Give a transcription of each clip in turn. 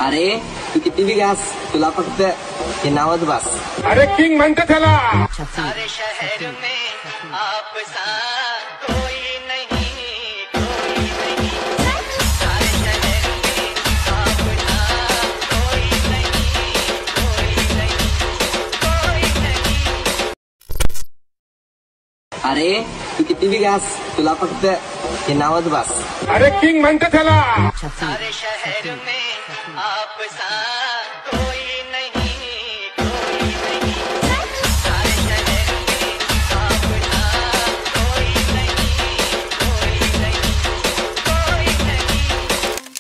अरे तू किती बी घास, तुला फक्त हे नावच बस. अरे किंग म्हणते त्याला. सारे शहर में आप सा कोई नहीं, कोई नहीं. सारे शहर में आप सा कोई नहीं, कोई नहीं, कोई नहीं. अरे तू किती बी घास, तुला फक्त हे नावच बस. अरे किंग म्हणते त्याला. सारे शहर में आप सा कोई नहीं, कोई नहीं. सारे शहर में आप सा कोई नहीं, कोई नहीं, कोई नहीं.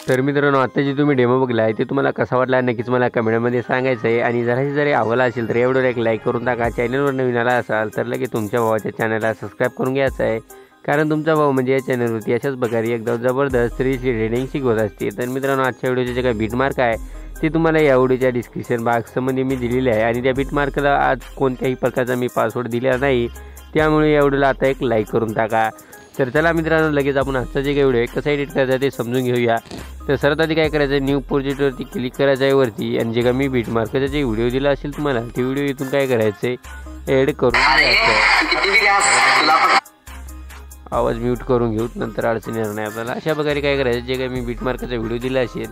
तर मित्रांनो, आता जे तुम्ही डेमो बघला आहे ते तुम्हाला कसा वाटला नक्कीच मला कमेंटमध्ये सांगायचं आहे. आणि जरी आवडला असेल तर एवढं एक लाईक करून टाका. चॅनलवर नवीन आला असाल तर लगेच तुमच्या भावाच्या चॅनलला सबस्क्राईब करून घ्यायचं आहे, कारण तुमचा भाऊ म्हणजे या चॅनलवरती अशाच प्रकारे एकदम जबरदस्त ट्रेडिंग शिकवत असते. तर मित्रांनो, आजच्या व्हिडिओचे जे काही बीटमार्क आहे ते तुम्हाला या व्हिडिओच्या डिस्क्रिप्शन बॉक्समध्ये मी दिलेले आहे. आणि त्या बीटमार्कला आज कोणत्याही प्रकारचा मी पासवर्ड दिला नाही, त्यामुळे या व्हिडिओला आता एक लाईक करून टाका. तर चला मित्रांनो, लगेच आपण आजचा जे काही व्हिडिओ आहे कसा एडिट करायचा ते समजून घेऊया. तर सर्वात आधी काय करायचं आहे, न्यू प्रोजेक्टवरती क्लिक करायचं आहे वरती. आणि जे का मी बीटमार्कचा जे व्हिडिओ दिला असेल तुम्हाला ते व्हिडिओ इथून काय करायचं आहे, ॲड करून आवाज म्यूट करून घेऊ, नंतर अडचण येणार नाही आपल्याला. अशा प्रकारे काय करायचं, जे काही मी बीटमार्कचा व्हिडिओ दिला असेल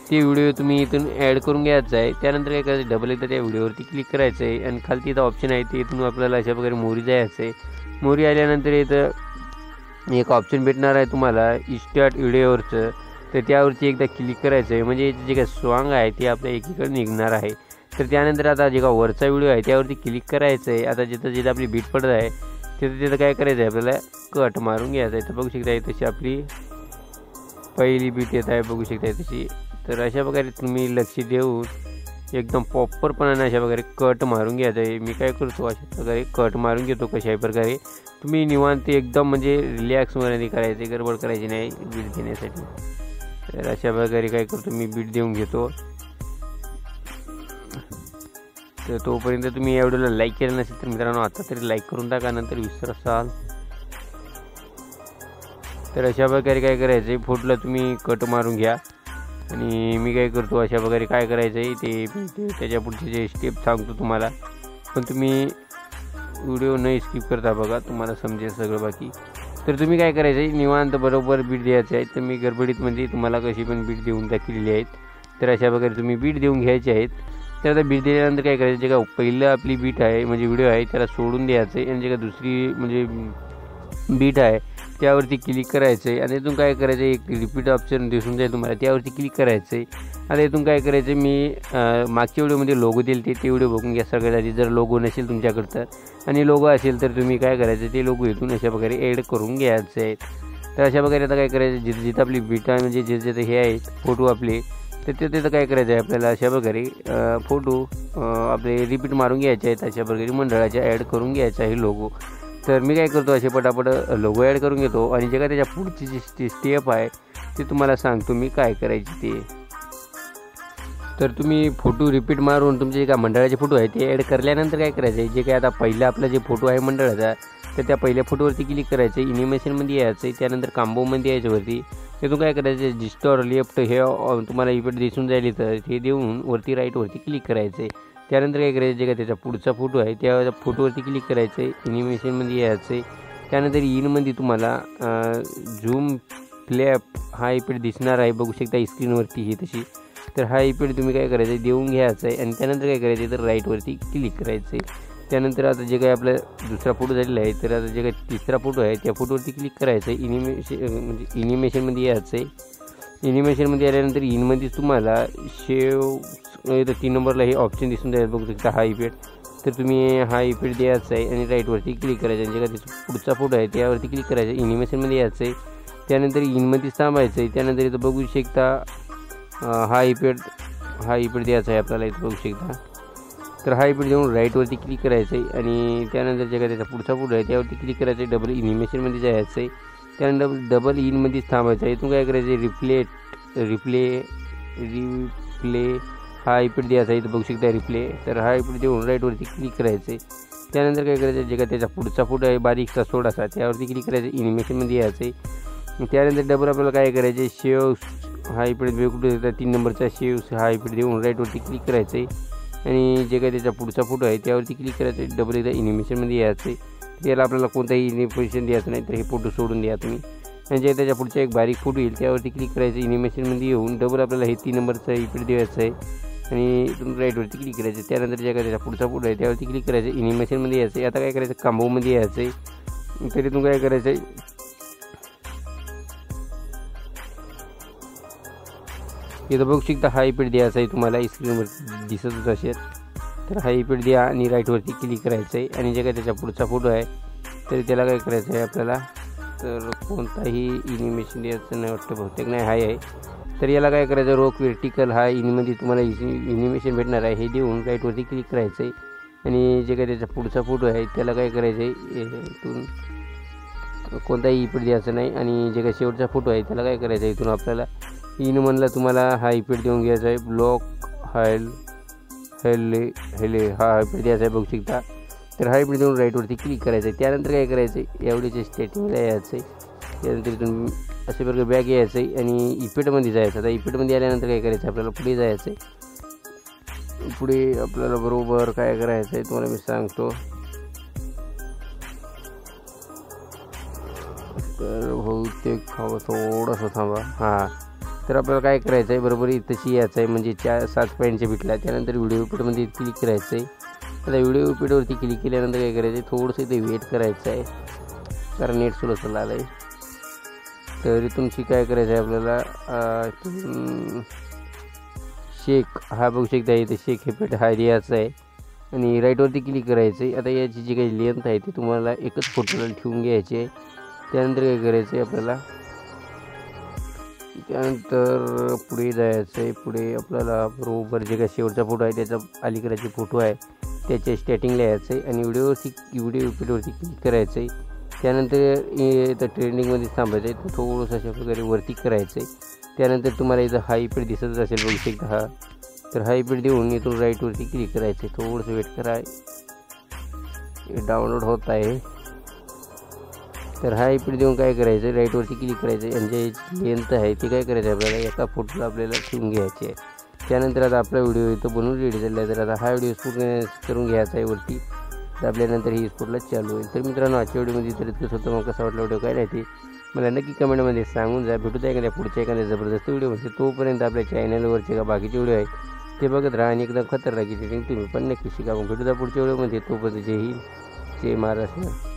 ते व्हिडिओ तुम्ही इथून ॲड करून घ्यायचा आहे. त्यानंतर काय करायचं, डबल एकदा त्या व्हिडिओवरती क्लिक करायचं आहे. आणि खालती इथं ऑप्शन आहे ते इथून आपल्याला अशा प्रकारे मोरी जायचं आहे. मोरी आल्यानंतर इथं एक ऑप्शन भेटणार आहे तुम्हाला स्टार्ट व्हिडिओवरचं, तर त्यावरती एकदा क्लिक करायचं आहे. म्हणजे जे काही सॉन्ग आहे ते आपल्या एकीकडे निघणार आहे. तर त्यानंतर आता जे का वरचा व्हिडिओ आहे त्यावरती क्लिक करायचं आहे. आता जिथं आपली बीट पडत आहे तिथं काय करायचं आहे, आपल्याला कट मारून घ्यायचं आहे. तर बघू शकता तशी आपली पहिली बीट येत आहे, बघू शकता तशी. तर अशा प्रकारे तुम्ही लक्ष देऊन एकदम प्रॉपरपणाने अशा प्रकारे कट मारून घ्यायचं आहे. मी काय करतो, अशा प्रकारे कट मारून घेतो. कशाही प्रकारे तुम्ही निवांत एकदम म्हणजे रिलॅक्समध्ये करायचे, गडबड करायची नाही बीट देण्यासाठी. तर अशा प्रकारे काय करतो, मी बीट देऊन घेतो. तर तोपर्यंत तुम्ही या व्हिडिओला लाईक केलं नसेल तर मित्रांनो आता तरी लाईक करून टाका, नंतर विसराल. तर अशा प्रकारे काय करायचं आहे, फोटोला तुम्ही कट मारून घ्या. आणि मी काय करतो, अशा प्रकारे काय करायचं आहे ते त्याच्या पुढचे जे स्टेप सांगतो तुम्हाला, पण तुम्ही व्हिडिओ नाही स्किप करता बघा, तुम्हाला समजेल सगळं बाकी. तर तुम्ही काय करायचं आहे, निवांत बरोबर बीट द्यायचं आहे. तर मी गडबडीत म्हणजे तुम्हाला कशी पण बीट देऊन टाकलेली आहेत. तर अशा प्रकारे तुम्ही बीट देऊन घ्यायची आहेत. तर आता बीट दिल्यानंतर काय करायचं, जे का पहिलं आपली बीट आहे म्हणजे व्हिडिओ आहे त्याला सोडून द्यायचं आहे. आणि जे का दुसरी म्हणजे बीट आहे त्यावरती क्लिक करायचं आहे. आणि इथून काय करायचं, एक रिपीट ऑप्शन दिसून जाईल तुम्हाला, त्यावरती क्लिक करायचं आहे. आता इथून काय करायचं, मी मागच्या व्हिडिओमध्ये लोगो दिले ते व्हिडिओ बघून घ्या सगळ्यात आधी. जर लोगो नसेल तुमच्याकडं तर, आणि लोगो असेल तर तुम्ही काय करायचं, ते लोगो इथून अशा प्रकारे ॲड करून घ्यायचं आहे. तर अशा प्रकारे आता काय करायचं, जिथं जिथं आपली बीट आहे म्हणजे जिथं हे आहेत फोटो आपले, तर तिथं काय करायचं आहे आपल्याला, अशा प्रकारे फोटो आपले रिपीट मारून घ्यायचे आहेत. अशा प्रकारे मंडळाच्या ॲड करून घ्यायचा आहे लोगो. तर मी काय करतो, असे पटापट लोगो ॲड करून घेतो. आणि जे काय त्याच्या पुढची जी स्टेप आहे ते तुम्हाला सांगतो मी काय करायची ते. तर तुम्ही फोटो रिपीट मारून तुमचे जे काय मंडळाचे फोटो आहे ते ॲड करल्यानंतर काय करायचं आहे, जे काय आता पहिला आपला जे फोटो आहे मंडळाचा, तर त्या पहिल्या फोटोवरती क्लिक करायचं, इनिमेशनमध्ये यायचं आहे. त्यानंतर कांबोमध्ये यायचं वरती. तिथून काय करायचं, डिस्टॉर लेफ्ट हे तुम्हाला इफेक्ट दिसून जाईल, तर ते देऊन वरती राईटवरती क्लिक करायचं आहे. त्यानंतर काय करायचं, जे काय त्याचा पुढचा फोटो आहे त्या फोटोवरती क्लिक करायचं आहे, इनिमेशनमध्ये यायचं आहे. त्यानंतर इनमध्ये तुम्हाला झूम फ्लॅप हा इफेक्ट दिसणार आहे, बघू शकता स्क्रीनवरती ही तशी. तर हा इफेक्ट तुम्ही काय करायचं आहे, देऊन घ्यायचा आहे. आणि त्यानंतर काय करायचं आहे, तर राईटवरती क्लिक करायचं आहे. त्यानंतर आता जे काही आपला दुसरा फोटो झालेला आहे, तर आता जे काही तिसरा फोटो आहे त्या फोटोवरती क्लिक करायचं आहे. म्हणजे इनिमेशनमध्ये यायचं आहे. इनिमेशनमध्ये आल्यानंतर इनमध्येच तुम्हाला शेव इथं 3 नंबरला हे ऑप्शन दिसून जाईल, बघू शकता हा इफेक्ट. तर तुम्ही हा इफेक्ट द्यायचा आहे आणि राईटवरती क्लिक करायचं आहे. जे काही पुढचा फोटो आहे त्यावरती क्लिक करायचं आहे, इनिमेशनमध्ये यायचं आहे. त्यानंतर इनमध्येच थांबायचं आहे. त्यानंतर इथं बघू शकता हा इफेक्ट द्यायचा आहे आपल्याला, इथं बघू शकता. तर हा इफेक्ट देऊन राईटवरती क्लिक करायचं आहे. आणि त्यानंतर जे काय त्याचा पुढचा फोटो आहे त्यावरती क्लिक करायचं आहे, डबल इनिमेशनमध्ये जायचं आहे. त्यानंतर डबल इनमध्येच थांबायचं आहे. इथून काय करायचं आहे, रिप्ले हा इफेक्ट द्यायचा आहे, इथं बघू शकता रिप्ले. तर हा इफेक्ट देऊन राईटवरती क्लिक करायचं आहे. त्यानंतर काय करायचं, जे काय त्याचा पुढचा फोटो आहे बारीकचा थोडासा त्यावरती क्लिक करायचं, इनिमेशनमध्ये यायचं आहे. त्यानंतर डबल आपल्याला काय करायचं, शेव हा इकडे वेगवेगळं 3 नंबरचा शेव्स हा इकडे देऊन राईटवरती क्लिक करायचं आहे आणि जे काही त्याचा पुढचा फोटो आहे त्यावरती क्लिक करायचं आहे. डबल एकदा ॲनिमेशनमध्ये यायचं आहे. त्याला आपल्याला कोणताही ॲनिमेशन द्यायचं नाही, तर हे फोटो सोडून द्या तुम्ही. आणि जे त्याच्या पुढचा एक बारीक फोटो येईल त्यावरती क्लिक करायचं. ॲनिमेशनमध्ये येऊन डबल आपल्याला हे 3 नंबरचं इकडे द्यायचं आहे आणि इथून राईटवरती क्लिक करायचं. त्यानंतर जे काही त्याचा पुढचा फोटो आहे त्यावरती क्लिक करायचं. ॲनिमेशनमध्ये यायचं आहे. आता काय करायचं, कांबोमध्ये यायचं आहे. तरी तुम्ही काय करायचं आहे, इथं बघू शकता हा इफेक्ट द्यायचा आहे तुम्हाला स्क्रीनवर दिसतच असेल. तर हा इफेक्ट द्या आणि राईटवरती क्लिक करायचं आहे आणि जे काही त्याचा पुढचा फोटो आहे तरी त्याला काय करायचं आहे आपल्याला, तर कोणताही ॲनिमेशन द्यायचं नाही वाटतं, बहुतेक नाही आहे. तर याला काय करायचं, रोक व्हर्टिकल हा इनमध्ये तुम्हाला ॲनिमेशन भेटणार आहे, हे देऊन राईटवरती क्लिक करायचं आहे आणि जे काही त्याचा पुढचा फोटो आहे त्याला काय करायचं आहे, इथून कोणताही इफेक्ट द्यायचं नाही आणि जे काही शेवटचा फोटो आहे त्याला काय करायचं आहे, इथून आपल्याला इनमधला तुम्हाला हा इफेक्ट देऊन घ्यायचा आहे. ब्लॉक हेले हा इफेक्ट द्यायचा आहे बघू शकता. तर हा इफेक्ट देऊन राईटवरती क्लिक करायचं आहे. त्यानंतर काय करायचं आहे, एवढीचे स्टेटिंगला यायचं आहे. त्यानंतर इथून अशा प्रकारे बॅक यायचं आहे आणि इफेक्टमध्ये जायचं. आता इफेक्टमध्ये आल्यानंतर काय करायचं, आपल्याला पुढे जायचं आहे. पुढे आपल्याला बरोबर काय करायचं आहे तुम्हाला मी सांगतो. तर बहुतेक थोडंसं थांबा. हां, तर आपल्याला काय करायचं आहे, बरोबर इथंशी यायचं आहे म्हणजे 7 पॉईंटच्या भेटला. त्यानंतर व्हिडिओ इफेक्टमध्ये क्लिक करायचं आहे. आता व्हिडिओ इफेक्टवरती क्लिक केल्यानंतर काय करायचं आहे, थोडंसं इथे वेट करायचं आहे कारण नेट सुरू आलं आहे. तर इथून काय करायचं आहे आपल्याला, शेक हा बघू शकता इथे शेक इफेक्ट हा द्यायचा आहे आणि राईटवरती क्लिक करायचं आहे. आता याची जी काही लेंथ आहे ती तुम्हाला एकच फोटोला ठेवून घ्यायची आहे. त्यानंतर काय करायचं आहे आपल्याला, त्यानंतर पुढे जायचं आहे. पुढे आपल्याला बरोबर जे काही शेवटचा फोटो आहे त्याचा अलीकडचे फोटो आहे त्याच्या स्टार्टिंगला यायचं आहे आणि व्हिडिओ इफेक्टवरती क्लिक करायचं आहे. त्यानंतर इथं ट्रेंडिंगमध्ये थांबायचं आहे, तर थोडंसं अशा प्रकारे वरती करायचं आहे. त्यानंतर तुम्हाला इथं हा इफेक्ट दिसतच असेल बघू शकता हा. तर हा इफेक्ट देऊन इथून राईटवरती क्लिक करायचं आहे. थोडंसं वेट करा, डाउनलोड होत आहे. तर हा इफेक्ट देऊन काय करायचं, राईटवरती क्लिक करायचं आणि जे लेंथ आहे ती काय करायचं आपल्याला एका फोटोला आपल्याला ठेवून घ्यायची आहे. त्यानंतर आता आपला व्हिडिओ इथं बनवून रेडी झाला आहे. तर आता हा व्हिडिओ पूर्ण करून घ्यायचा आहे वरती. दाबल्यानंतर ही स्पोर्टला चालू होईल. तर मित्रांनो, आजच्या व्हिडिओमध्ये तर इतकंच होतं. मग कसा वाटला व्हिडिओ काय राहते मला नक्की कमेंटमध्ये सांगून जा. भेटू द्या एखाद्या पुढच्या एखाद्या जबरदस्त व्हिडिओ म्हणजे. तोपर्यंत आपल्या चॅनलवरचे का बाकीचे व्हिडिओ आहेत ते बघत राहा आणि एकदम खतरनाक तुम्ही पण नक्की शिका. मग भेटू द्या पुढच्या व्हिडिओमध्ये. तोपर्यंत जय हिंद, जय महाराष्ट्र.